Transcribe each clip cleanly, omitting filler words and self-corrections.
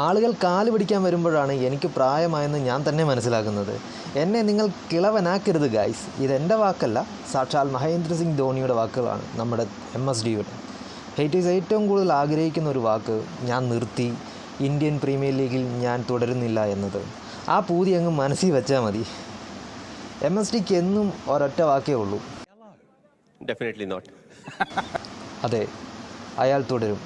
ആളുകൾ കാല് പിടിക്കാൻ വരുമ്പോഴാണ് എനിക്ക് പ്രായമായെന്ന് ഞാൻ തന്നെ മനസ്സിലാക്കുന്നത്. എന്നെ നിങ്ങൾ കിളവനാക്കരുത് ഗായ്സ്. ഇതെൻ്റെ വാക്കല്ല, സാക്ഷാൽ മഹേന്ദ്ര സിംഗ് ധോണിയുടെ വാക്കുകളാണ്, നമ്മുടെ MSDയുടെ. ഹേറ്റേഴ്സ് ഏറ്റവും കൂടുതൽ ആഗ്രഹിക്കുന്ന ഒരു വാക്ക് ഞാൻ നിർത്തി, ഇന്ത്യൻ പ്രീമിയർ ലീഗിൽ ഞാൻ തുടരുന്നില്ല എന്നത്. ആ പൂതി അങ്ങ് മനസ്സിൽ വെച്ചാൽ മതി. MSDക്ക് എന്നും ഒരൊറ്റ വാക്കേ ഉള്ളൂ, ഡെഫിനറ്റ്ലി നോട്ട്. അതെ, അയാൾ തുടരും.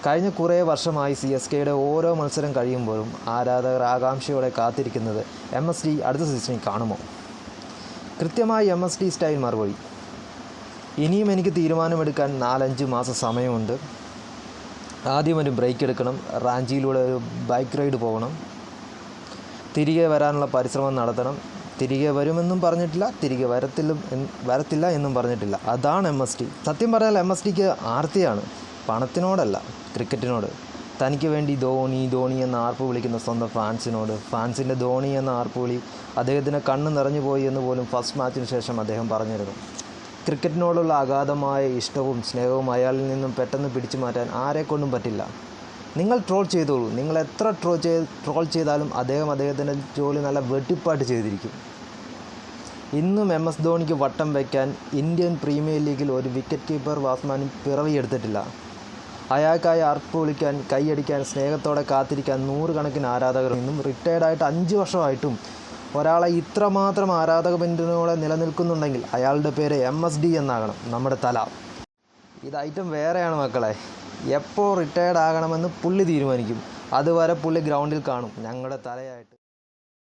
കഴിഞ്ഞ കുറേ വർഷമായി CSKയുടെ ഓരോ മത്സരം കഴിയുമ്പോഴും ആരാധകർ ആകാംക്ഷയോടെ കാത്തിരിക്കുന്നത് MSD അടുത്ത സീസണിൽ കാണുമോ. കൃത്യമായി MSD സ്റ്റൈൽ മറുപടി: ഇനിയും എനിക്ക് തീരുമാനമെടുക്കാൻ 4-5 മാസം സമയമുണ്ട്. ആദ്യം ഒരു ബ്രേക്ക് എടുക്കണം, റാഞ്ചിയിലൂടെ ഒരു ബൈക്ക് റൈഡ് പോകണം, തിരികെ വരാനുള്ള പരിശ്രമം നടത്തണം. തിരികെ വരുമെന്നും പറഞ്ഞിട്ടില്ല, തിരികെ വരത്തില്ല എന്നും പറഞ്ഞിട്ടില്ല. അതാണ് MSD. സത്യം പറഞ്ഞാൽ MSDക്ക് ആർത്തിയാണ്, പണത്തിനോടല്ല, ക്രിക്കറ്റിനോട്. തനിക്ക് വേണ്ടി ധോണി ധോണി എന്ന ആർപ്പ് വിളിക്കുന്ന സ്വന്തം ഫാൻസിനോട്. ഫാൻസിൻ്റെ ധോണി എന്ന ആർപ്പ് വിളി അദ്ദേഹത്തിന് കണ്ണ് നിറഞ്ഞു പോയി എന്ന് പോലും ഫസ്റ്റ് മാച്ചിന് ശേഷം അദ്ദേഹം പറഞ്ഞിരുന്നു. ക്രിക്കറ്റിനോടുള്ള അഗാധമായ ഇഷ്ടവും സ്നേഹവും അയാളിൽ നിന്നും പെട്ടെന്ന് പിടിച്ചു മാറ്റാൻ ആരെക്കൊണ്ടും പറ്റില്ല. നിങ്ങൾ ട്രോൾ ചെയ്തോളൂ, നിങ്ങൾ എത്ര ട്രോൾ ചെയ്താലും അദ്ദേഹത്തിൻ്റെ ജോലി നല്ല വെട്ടിപ്പാട്ട് ചെയ്തിരിക്കും. ഇന്നും MS ധോണിക്ക് വട്ടം വയ്ക്കാൻ ഇന്ത്യൻ പ്രീമിയർ ലീഗിൽ ഒരു വിക്കറ്റ് കീപ്പർ ബാറ്റ്സ്മാനും പിറവിയെടുത്തിട്ടില്ല. അയാൾക്കായി ആർപ്പ് വിളിക്കാൻ, കൈയടിക്കാൻ, സ്നേഹത്തോടെ കാത്തിരിക്കാൻ നൂറുകണക്കിന് ആരാധകർ. ഇന്നും റിട്ടയർഡായിട്ട് 5 വർഷമായിട്ടും ഒരാളെ ഇത്രമാത്രം ആരാധക പിന്തുണയോടെ നിലനിൽക്കുന്നുണ്ടെങ്കിൽ അയാളുടെ പേര് MSD എന്നാകണം, നമ്മുടെ തല. ഇത് ഐറ്റം വേറെയാണ് മക്കളെ. എപ്പോൾ റിട്ടയർഡ് ആകണമെന്ന് പുള്ളി തീരുമാനിക്കും. അതുവരെ പുള്ളി ഗ്രൗണ്ടിൽ കാണും ഞങ്ങളുടെ തലയായിട്ട്.